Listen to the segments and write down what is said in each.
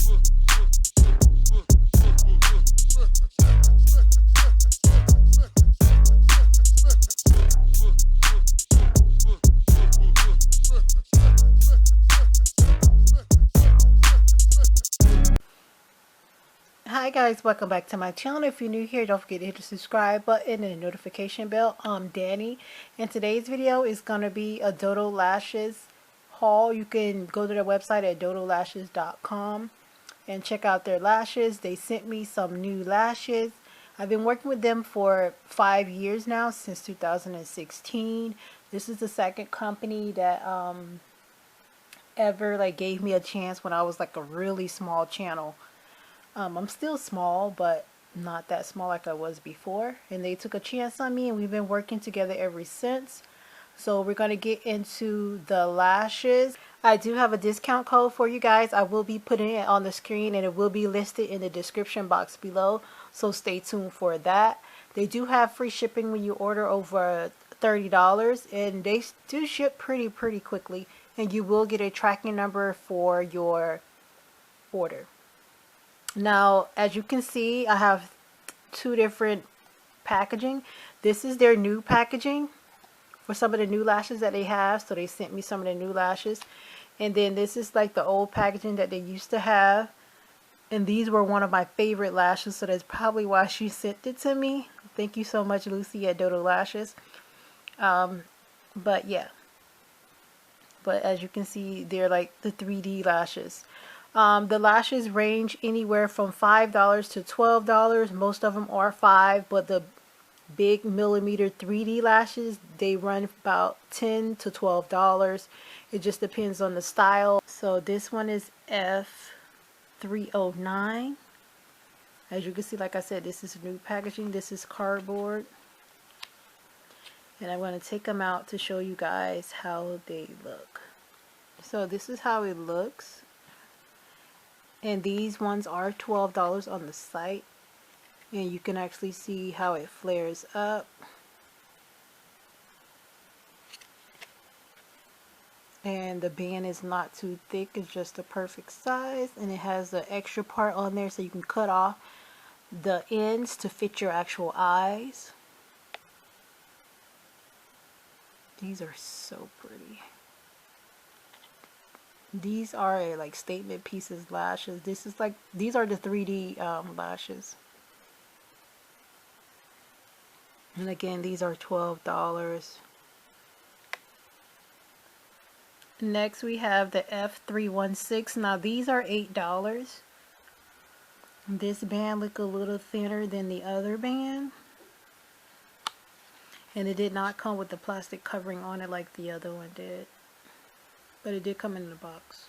Hi guys, welcome back to my channel. If you're new here, don't forget to hit the subscribe button and the notification bell. I'm Danny, and today's video is going to be a Dodo lashes haul. You can go to their website at dodolashes.com and check out their lashes. They sent me some new lashes. I've been working with them for 5 years now, since 2016. This is the second company that ever gave me a chance when I was like a really small channel. I'm still small, but not that small like I was before. And they took a chance on me, and we've been working together ever since. So we're going to get into the lashes. I do have a discount code for you guys. I will be putting it on the screen, and it will be listed in the description box below. So stay tuned for that. They do have free shipping when you order over $30, and they do ship pretty quickly. And you will get a tracking number for your order. Now, as you can see, I have two different packaging. This is their new packaging for some of the new lashes that they have. So they sent me some of the new lashes. And then this is like the old packaging that they used to have. And these were one of my favorite lashes. So that's probably why she sent it to me. Thank you so much, Lucy at Dodo Lashes. But yeah. But as you can see, they're like the 3D lashes. The lashes range anywhere from $5 to $12. Most of them are $5, but the big millimeter 3D lashes, they run about $10 to $12. It just depends on the style. So this one is F309. As you can see, like I said, this is new packaging. This is cardboard. And I'm going to take them out to show you guys how they look. So this is how it looks. And these ones are $12 on the site. And you can actually see how it flares up. And the band is not too thick. It's just the perfect size. And it has the extra part on there so you can cut off the ends to fit your actual eyes. These are so pretty. These are like statement pieces lashes. This is like, these are the 3D lashes. And again, these are $12. Next we have the F316. Now these are $8. This band look a little thinner than the other band. And it did not come with the plastic covering on it like the other one did. But it did come in the box.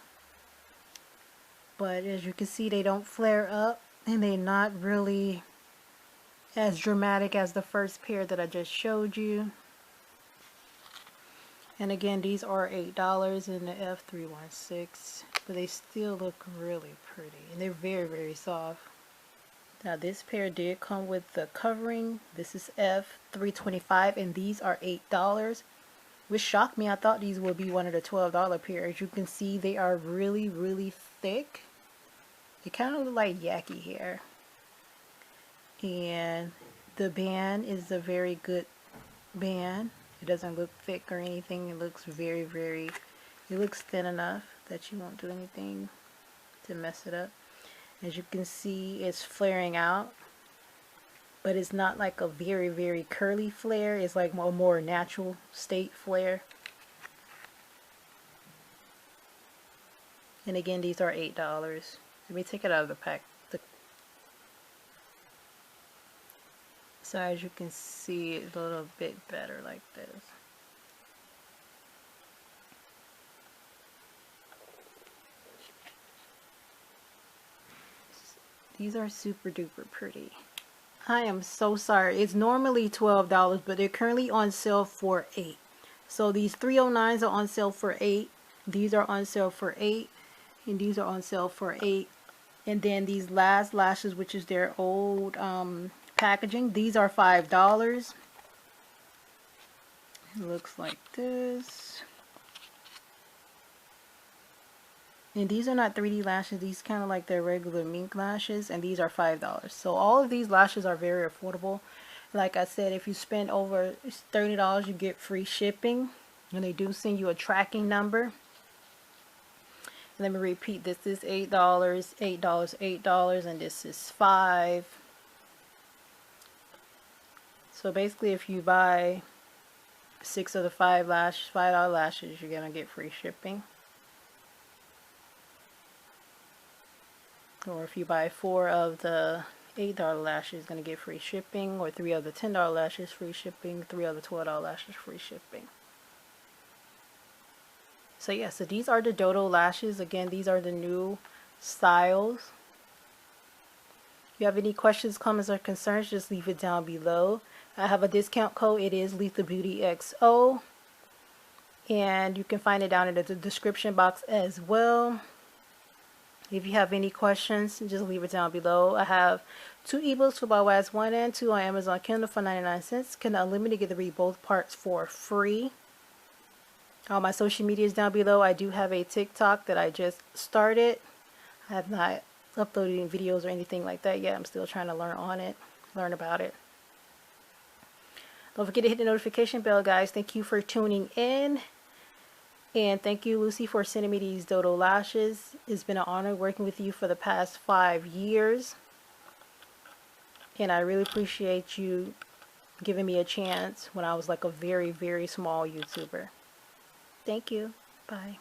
But as you can see, they don't flare up. And they're not really as dramatic as the first pair that I just showed you. And again, these are $8 in the F316. But they still look really pretty. And they're very soft. Now this pair did come with the covering. This is F325 and these are $8. Which shocked me. I thought these would be one of the $12 pairs. You can see they are really thick. They kind of look like yaki hair. And the band is a very good band. It doesn't look thick or anything. It looks very, it looks thin enough that you won't do anything to mess it up. As you can see, it's flaring out. But it's not like a very curly flare. It's like a more natural state flare. And again, these are $8. Let me take it out of the pack. So as you can see, it's a little bit better like this. These are super duper pretty. I am so sorry. It's normally $12, but they're currently on sale for $8. So these 309s are on sale for $8. These are on sale for $8. And these are on sale for $8. And then these last lashes, which is their old packaging, these are $5. It looks like this. And these are not 3D lashes. These kind of like their regular mink lashes. And these are $5. So all of these lashes are very affordable. Like I said, if you spend over $30, you get free shipping. And they do send you a tracking number. Let me repeat, this is $8, $8, $8, and this is $5. So basically if you buy 6 of the $5 lashes, you're gonna get free shipping. Or if you buy 4 of the $8 lashes, you're gonna get free shipping. Or 3 of the $10 lashes, free shipping. 3 of the $12 lashes, free shipping. So yeah, so these are the Dodo lashes. Again, these are the new styles. If you have any questions, comments, or concerns, just leave it down below. I have a discount code. It is LethalBeautyXO. And you can find it down in the description box as well. If you have any questions, just leave it down below. I have 2 ebooks for BuyWise 1 and 2 on Amazon Kindle for 99 cents. Kindle Unlimited, get to read both parts for free. All my social media is down below. I do have a TikTok that I just started. I have not uploaded any videos or anything like that yet. I'm still trying to learn about it. Don't forget to hit the notification bell, guys. Thank you for tuning in. And thank you, Lucy, for sending me these Dodo lashes. It's been an honor working with you for the past 5 years. And I really appreciate you giving me a chance when I was like a very, very small YouTuber. Thank you. Bye.